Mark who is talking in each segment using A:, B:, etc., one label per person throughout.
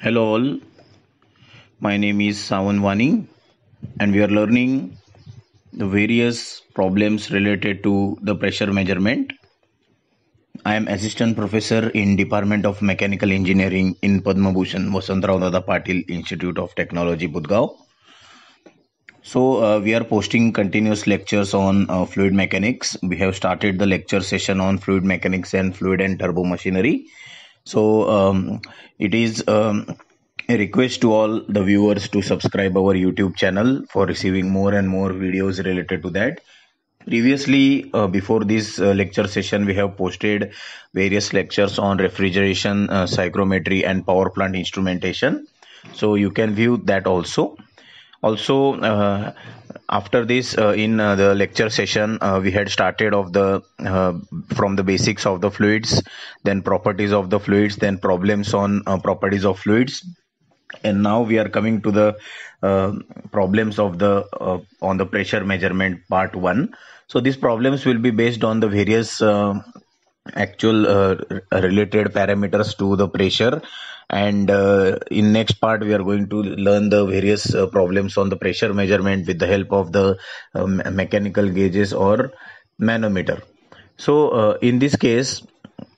A: Hello all, my name is Sawan Wani and we are learning the various problems related to the pressure measurement. I am assistant professor in Department of Mechanical Engineering in Padma Bhushan Vasantrao Dada Patil Institute of Technology, Budgaon. So we are posting continuous lectures on fluid mechanics. We have started the lecture session on fluid mechanics and fluid and turbo machinery. So it is a request to all the viewers to subscribe our YouTube channel for receiving more and more videos related to that. Previously, before this lecture session, we have posted various lectures on refrigeration, psychrometry, and power plant instrumentation. So you can view that also. Also, after this, in the lecture session, we had started of the from the basics of the fluids, then properties of the fluids, then problems on properties of fluids, and now we are coming to the problems of the on the pressure measurement part 1. So these problems will be based on the various actual related parameters to the pressure, and in next part we are going to learn the various problems on the pressure measurement with the help of the mechanical gauges or manometer. So in this case,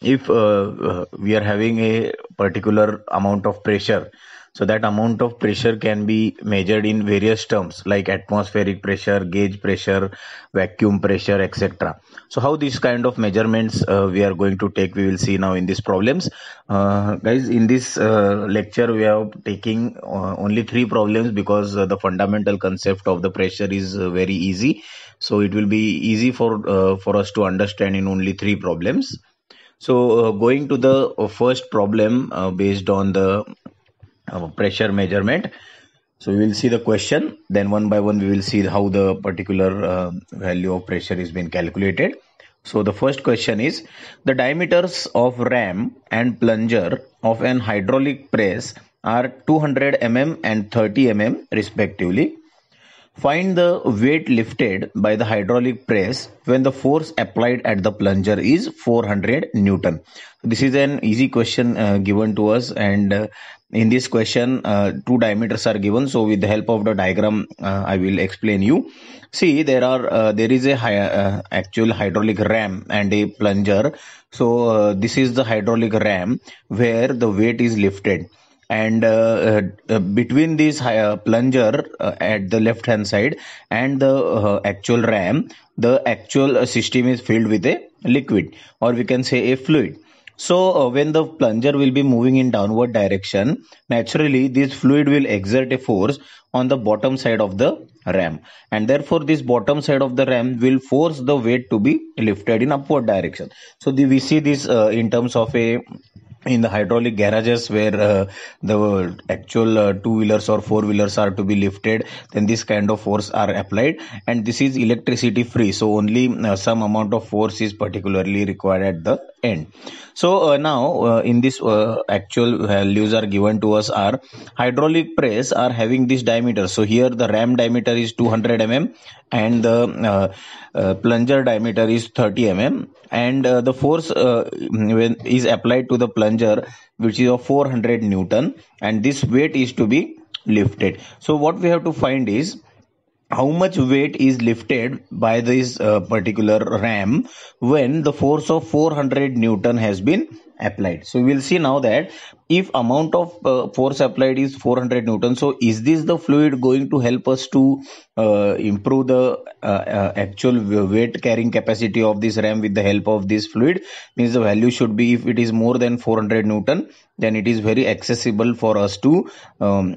A: if we are having a particular amount of pressure, so that amount of pressure can be measured in various terms like atmospheric pressure, gauge pressure, vacuum pressure, etc. So how these kind of measurements we are going to take, we will see now in these problems. Guys, in this lecture we are taking only 3 problems because the fundamental concept of the pressure is very easy. So it will be easy for us to understand in only 3 problems. So going to the first problem based on the pressure measurement. So we will see the question, then one by one we will see how the particular value of pressure is being calculated. So the first question is, the diameters of ram and plunger of an hydraulic press are 200 mm and 30 mm respectively. Find the weight lifted by the hydraulic press when the force applied at the plunger is 400 Newton. This is an easy question given to us, and in this question 2 diameters are given. So with the help of the diagram I will explain you. See, there is a actual hydraulic ram and a plunger. So this is the hydraulic ram where the weight is lifted, and between this plunger at the left hand side and the actual ram, the actual system is filled with a liquid, or we can say a fluid. So when the plunger will be moving in downward direction, naturally this fluid will exert a force on the bottom side of the ram, and therefore this bottom side of the ram will force the weight to be lifted in upward direction. So we see this in terms of a in the hydraulic garages where the actual two-wheelers or four-wheelers are to be lifted, then this kind of force are applied, and this is electricity free, so only some amount of force is particularly required at the end. So now in this actual values are given to us are hydraulic press are having this diameter. So here the ram diameter is 200 mm and the plunger diameter is 30 mm, and the force when is applied to the plunger, which is of 400 Newton, and this weight is to be lifted. So what we have to find is how much weight is lifted by this particular ram when the force of 400 Newton has been applied. So we will see now that if amount of force applied is 400 Newton, so is this the fluid going to help us to improve the actual weight carrying capacity of this ram with the help of this fluid? Means the value should be, if it is more than 400 Newton, then it is very accessible for us to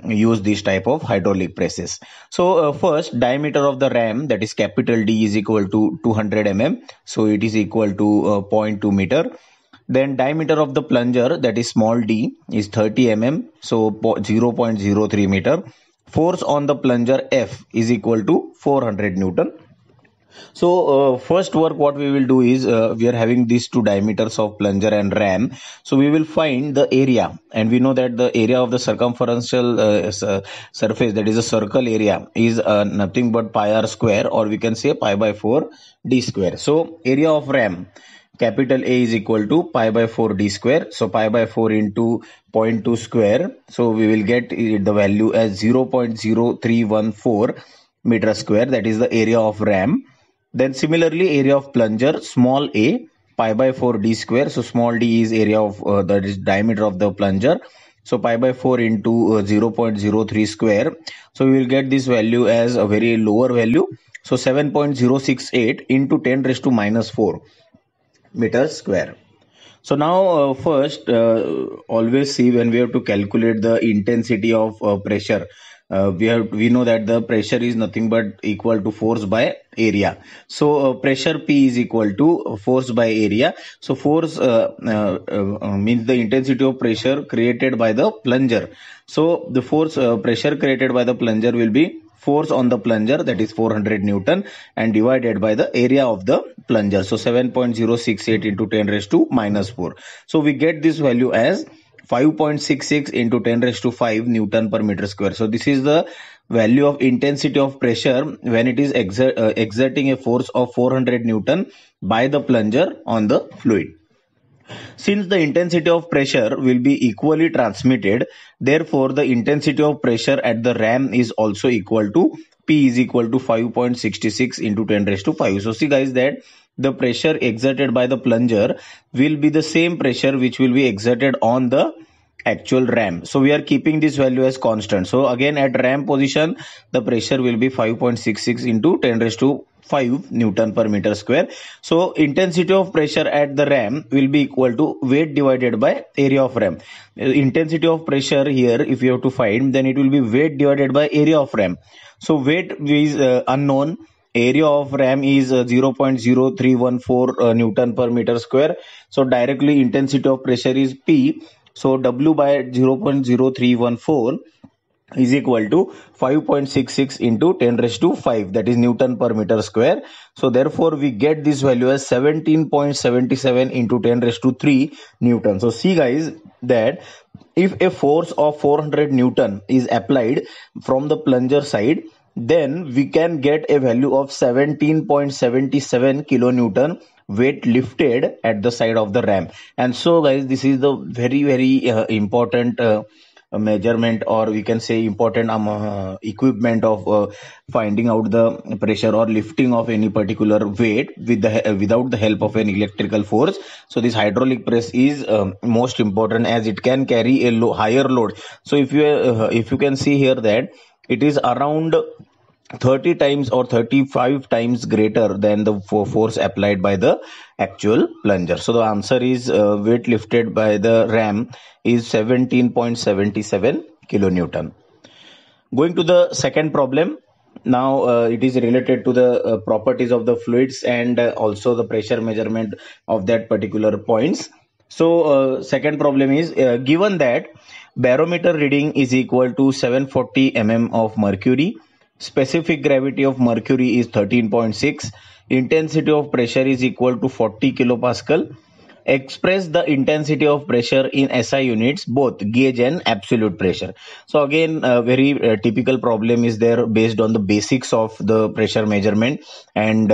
A: use this type of hydraulic presses. So first, diameter of the ram, that is capital D, is equal to 200 mm, so it is equal to 0.2 meter. Then diameter of the plunger, that is small d, is 30 mm, so 0.03 meter. Force on the plunger F is equal to 400 Newton. So first work what we will do is we are having these 2 diameters of plunger and ram. So we will find the area, and we know that the area of the circumferential surface, that is a circle area, is nothing but pi r square, or we can say pi by 4 d square. So area of ram capital A is equal to pi by 4 d square. So pi by 4 into 0.2 square. So we will get the value as 0.0314 meter square. That is the area of ram. Then similarly, area of plunger, small a, pi by 4 d square. So small d is area of that is diameter of the plunger. So pi by 4 into 0.03 square. So we will get this value as a very lower value. So 7.068 into 10 raised to minus 4 meters square. So now first always see when we have to calculate the intensity of pressure. We know that the pressure is nothing but equal to force by area. So pressure P is equal to force by area. So force means the intensity of pressure created by the plunger. So the force pressure created by the plunger will be force on the plunger, that is 400 Newton, and divided by the area of the plunger. So 7.068 into 10 raised to minus 4. So we get this value as 5.66 into 10 raised to 5 Newton per meter square. So this is the value of intensity of pressure when it is exerting a force of 400 Newton by the plunger on the fluid. Since the intensity of pressure will be equally transmitted, therefore the intensity of pressure at the ram is also equal to P is equal to 5.66 into 10 raised to 5. So see guys that the pressure exerted by the plunger will be the same pressure which will be exerted on the actual ram. So we are keeping this value as constant. So again at ram position, the pressure will be 5.66 into 10 raised to 5 Newton per meter square. So intensity of pressure at the ram will be equal to weight divided by area of ram. Intensity of pressure here, if you have to find, then it will be weight divided by area of ram. So weight is unknown. Area of ram is 0.0314 Newton per meter square. So directly intensity of pressure is P. So W by 0.0314 is equal to 5.66 into 10 raised to 5, that is Newton per meter square. So therefore we get this value as 17.77 into 10 raised to 3 Newton. So see guys that if a force of 400 Newton is applied from the plunger side, then we can get a value of 17.77 kilonewton weight lifted at the side of the ram. And so guys, this is the very important measurement, or we can say important equipment of finding out the pressure or lifting of any particular weight without the help of an electrical force. So this hydraulic press is most important, as it can carry a higher load. So if you can see here that it is around 30 times or 35 times greater than the force applied by the actual plunger. So the answer is weight lifted by the ram is 17.77 kilonewton. Going to the second problem. Now it is related to the properties of the fluids and also the pressure measurement of that particular points. So second problem is given that barometer reading is equal to 740 mm of mercury. Specific gravity of mercury is 13.6. Intensity of pressure is equal to 40 kilopascal. Express the intensity of pressure in SI units, both gauge and absolute pressure. So again, a very typical problem is there based on the basics of the pressure measurement, and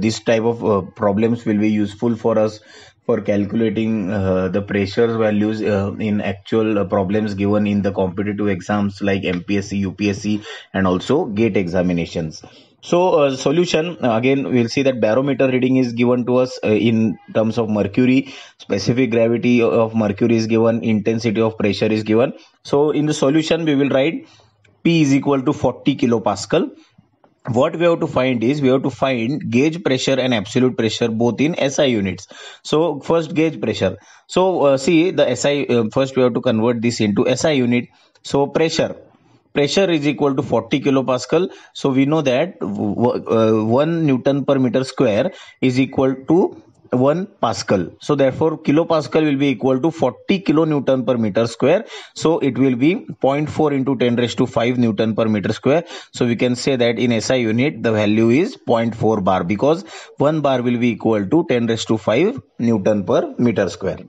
A: this type of problems will be useful for us for calculating the pressure values in actual problems given in the competitive exams like MPSC, UPSC, and also GATE examinations. So solution, again we'll see that barometer reading is given to us in terms of mercury. Specific gravity of mercury is given, intensity of pressure is given. So in the solution we will write P is equal to 40 kilopascal. What we have to find is, we have to find gauge pressure and absolute pressure both in SI units. So first gauge pressure. So see the SI, first we have to convert this into SI unit. So pressure is equal to 40 kilopascal. So we know that 1 Newton per meter square is equal to 1 Pascal. So therefore kilopascal will be equal to 40 kilonewton per meter square. So it will be 0.4 into 10 raised to 5 Newton per meter square. So we can say that in SI unit the value is 0.4 bar, because 1 bar will be equal to 10 raised to 5 Newton per meter square.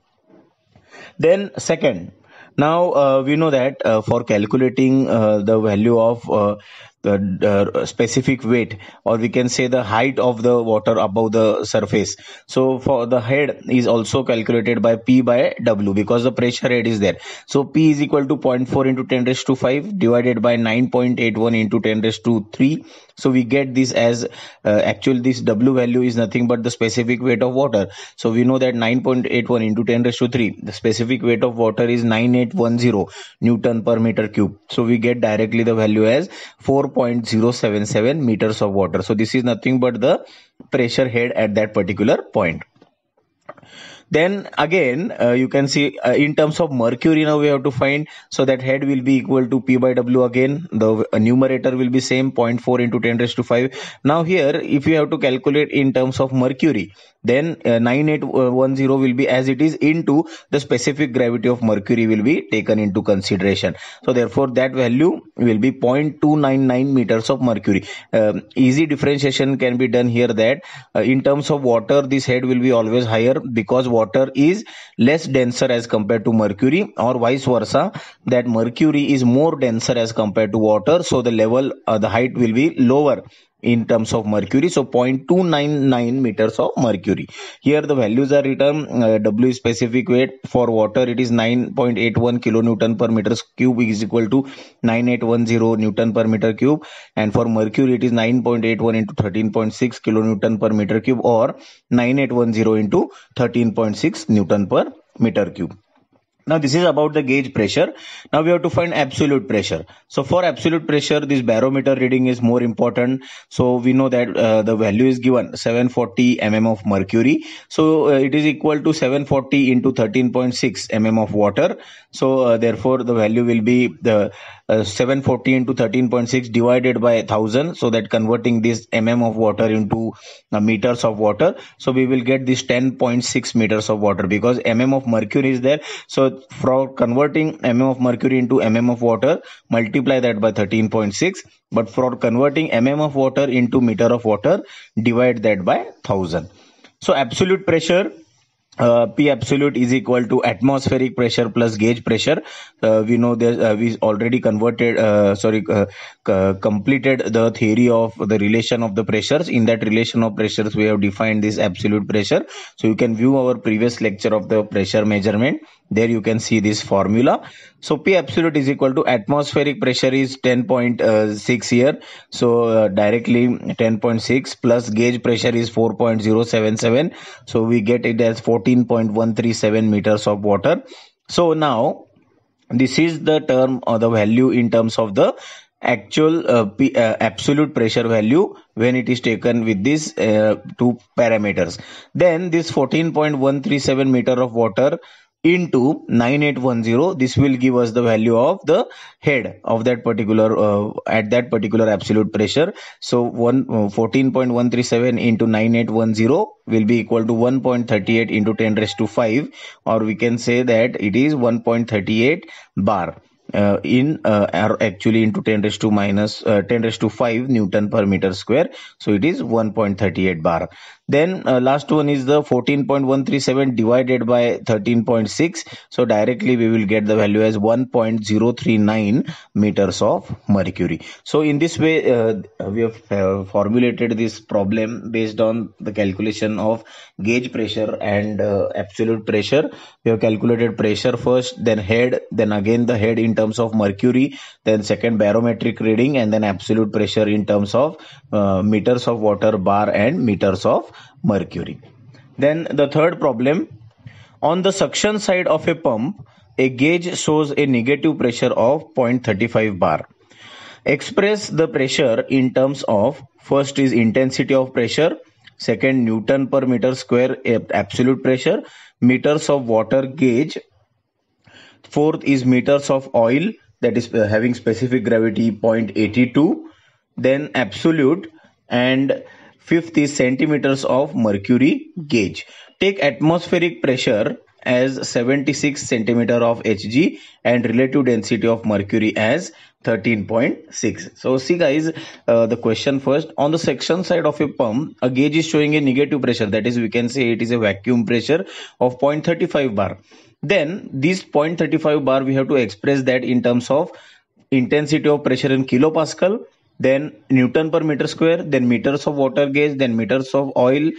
A: Then second, now we know that for calculating the value of specific weight, or we can say the height of the water above the surface. So for the head is also calculated by P by W, because the pressure head is there. So P is equal to 0.4 into 10 raised to 5 divided by 9.81 into 10 raised to 3. So we get this as actually this W value is nothing but the specific weight of water. So we know that 9.81 into 10 raised to 3, the specific weight of water is 9810 Newton per meter cube. So we get directly the value as 4.077 meters of water. So this is nothing but the pressure head at that particular point. Then again, you can see in terms of mercury now we have to find. So that head will be equal to P by W again. The numerator will be same, 0.4 into 10 raised to 5. Now here, if you have to calculate in terms of mercury, then 9810 will be as it is into the specific gravity of mercury will be taken into consideration. So therefore that value will be 0.299 meters of mercury. Easy differentiation can be done here that in terms of water, this head will be always higher because water is less denser as compared to mercury, or vice versa, that mercury is more denser as compared to water. So the level, the height will be lower in terms of mercury. So 0.299 meters of mercury. Here the values are written. W is specific weight. For water it is 9.81 kilonewton per meter cube is equal to 9810 Newton per meter cube, and for mercury it is 9.81 into 13.6 kilonewton per meter cube, or 9810 into 13.6 Newton per meter cube. Now this is about the gauge pressure. Now we have to find absolute pressure. So for absolute pressure, this barometer reading is more important. So we know that the value is given 740 mm of mercury. So it is equal to 740 into 13.6 mm of water. So therefore the value will be the 740 into 13.6 divided by 1000. So that converting this mm of water into meters of water. So we will get this 10.6 meters of water, because mm of mercury is there. So for converting mm of mercury into mm of water, multiply that by 13.6. But for converting mm of water into meter of water, divide that by 1000. So absolute pressure, P absolute is equal to atmospheric pressure plus gauge pressure. We know that we already completed the theory of the relation of the pressures. In that relation of pressures, we have defined this absolute pressure. So you can view our previous lecture of the pressure measurement. There you can see this formula. So P absolute is equal to atmospheric pressure is 10.6 here. So directly 10.6 plus gauge pressure is 4.077. So we get it as 14.137 meters of water. So now this is the term or the value in terms of the actual absolute pressure value when it is taken with these two parameters. Then this 14.137 meter of water into 9810, this will give us the value of the head of that particular at that particular absolute pressure. So 14.137 into 9810 will be equal to 1.38 into 10 raised to 5, or we can say that it is 1.38 bar. Actually into 10 raised to minus 10 raised to 5 Newton per meter square. So it is 1.38 bar. Then last one is the 14.137 divided by 13.6. So directly we will get the value as 1.039 meters of mercury. So in this way we have formulated this problem based on the calculation of gauge pressure and absolute pressure. We have calculated pressure first, then head, then again the head in terms of mercury, then second barometric reading, and then absolute pressure in terms of meters of water, bar, and meters of mercury. Then the third problem, on the suction side of a pump, a gauge shows a negative pressure of 0.35 bar. Express the pressure in terms of, first is intensity of pressure, second Newton per meter square absolute pressure, meters of water gauge, fourth is meters of oil, that is having specific gravity 0.82, then absolute, and fifth is centimeters of mercury gauge. Take atmospheric pressure as 76 centimeter of Hg and relative density of mercury as 13.6. So see guys, the question first, on the suction side of a pump, a gauge is showing a negative pressure, that is we can say it is a vacuum pressure of 0.35 bar. Then this 0.35 bar we have to express that in terms of intensity of pressure in kilopascal, then Newton per meter square, then meters of water gauge, then meters of oil,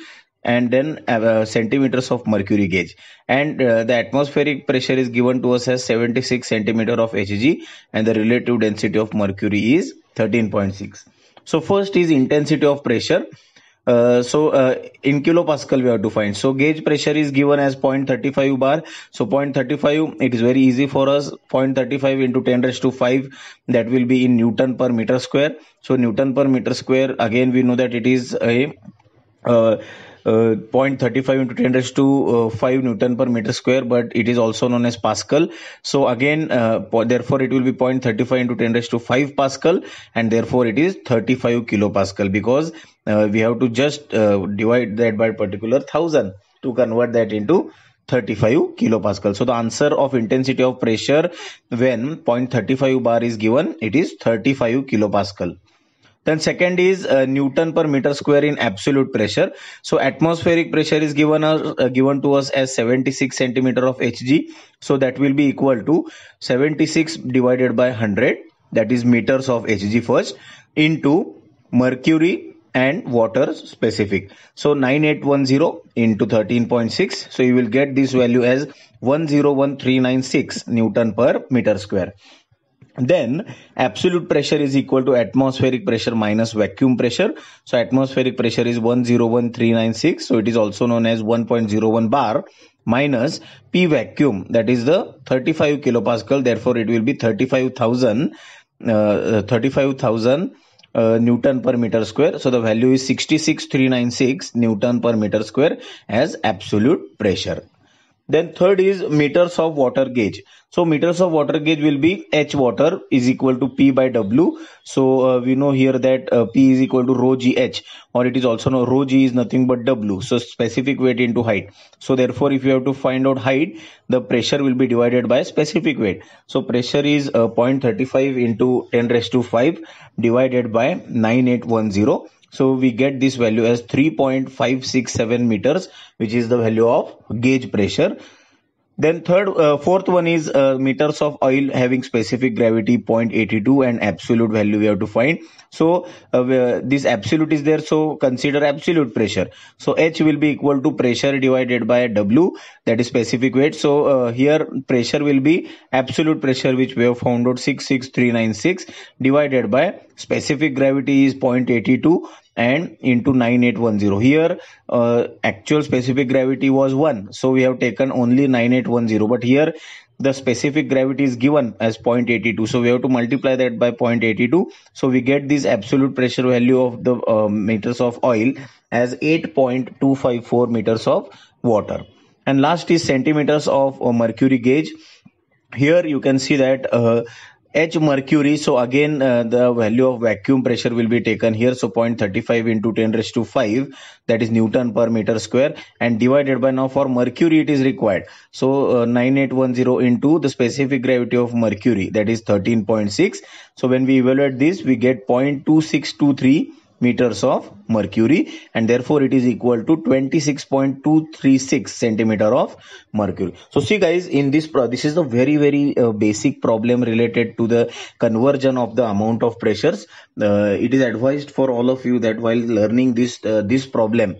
A: and then centimeters of mercury gauge. And the atmospheric pressure is given to us as 76 centimeter of Hg, and the relative density of mercury is 13.6. So first is intensity of pressure. In kilopascal we have to find. So gauge pressure is given as 0.35 bar. So 0.35, it is very easy for us. 0.35 into 10 raised to 5, that will be in Newton per meter square. So Newton per meter square, again we know that it is a 0.35 into 10 raised to 5 Newton per meter square, but it is also known as Pascal. So again, therefore it will be 0.35 into 10 raised to 5 Pascal, and therefore it is 35 kilopascal, because we have to just divide that by particular 1000 to convert that into 35 kilopascal. So the answer of intensity of pressure when 0.35 bar is given, it is 35 kilopascal. Then second is Newton per meter square in absolute pressure. So atmospheric pressure is given to us as 76 centimeter of Hg. So that will be equal to 76 divided by 100, that is meters of Hg first, into mercury and water specific. So 9810 into 13.6. So you will get this value as 101396 Newton per meter square. Then absolute pressure is equal to atmospheric pressure minus vacuum pressure. So atmospheric pressure is 101396. So it is also known as 1.01 bar, minus P vacuum, that is the 35 kilopascal. Therefore it will be 35,000 Newton per meter square. So the value is 66,396 Newton per meter square as absolute pressure. Then third is meters of water gauge. So meters of water gauge will be H water is equal to P by W. So we know here that P is equal to rho GH, or it is also known rho G is nothing but W. So specific weight into height. So therefore if you have to find out height, the pressure will be divided by specific weight. So pressure is 0.35 into 10 raised to 5 divided by 9810. So we get this value as 3.567 meters, which is the value of gauge pressure. Then fourth one is meters of oil having specific gravity 0.82 and absolute value we have to find. So this absolute is there, so consider absolute pressure. So H will be equal to pressure divided by W, that is specific weight. So here pressure will be absolute pressure, which we have found out 66396, divided by specific gravity is 0.82 and into 9810. Here actual specific gravity was 1, so we have taken only 9810, but here the specific gravity is given as 0.82, so we have to multiply that by 0.82. So we get this absolute pressure value of the meters of oil as 8.254 meters of water. And last is centimeters of mercury gauge. Here you can see that H mercury, so again the value of vacuum pressure will be taken here. So 0.35 into 10 raised to 5, that is Newton per meter square, and divided by, now for mercury it is required. So 9810 into the specific gravity of mercury, that is 13.6. So when we evaluate this, we get 0.2623 meters of mercury, and therefore it is equal to 26.236 centimeter of mercury. So see guys, in this this is a very basic problem related to the conversion of the amount of pressures. It is advised for all of you that while learning this problem,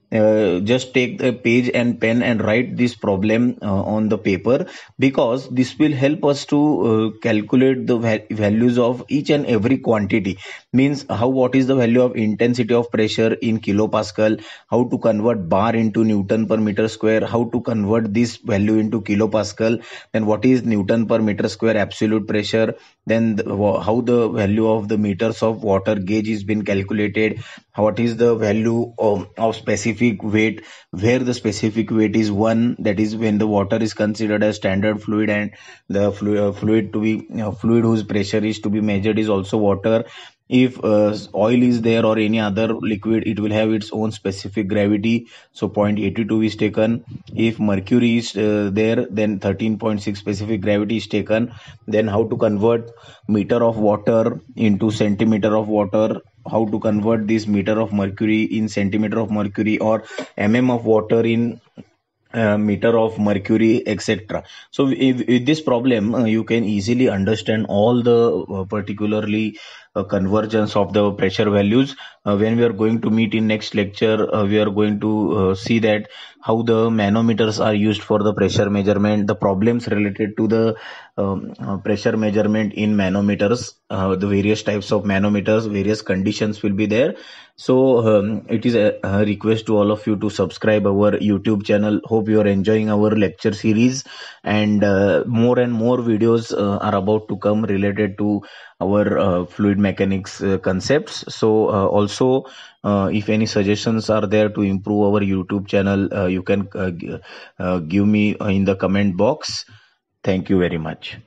A: just take the page and pen and write this problem on the paper, because this will help us to calculate the values of each and every quantity. Means what is the value of intensity of pressure in kilopascal, how to convert bar into Newton per meter square, how to convert this value into kilopascal, then what is Newton per meter square absolute pressure, then how the value of the meters of water gauge is been calculated, what is the value of specific weight, where the specific weight is 1, that is when the water is considered as standard fluid, and the fluid whose pressure is to be measured is also water. If oil is there or any other liquid, it will have its own specific gravity, so 0.82 is taken. If mercury is there, then 13.6 specific gravity is taken. Then how to convert meter of water into centimeter of water, how to convert this meter of mercury in centimeter of mercury, or of water in meter of mercury, etc. So with this problem you can easily understand all the particularly convergence of the pressure values. When we are going to meet in next lecture, we are going to see that how the manometers are used for the pressure measurement, the problems related to the pressure measurement in manometers, the various types of manometers, various conditions will be there. So it is a request to all of you to subscribe our YouTube channel. Hope you are enjoying our lecture series, and more videos are about to come related to our fluid mechanics concepts. So also, if any suggestions are there to improve our YouTube channel, you can give me in the comment box. Thank you very much.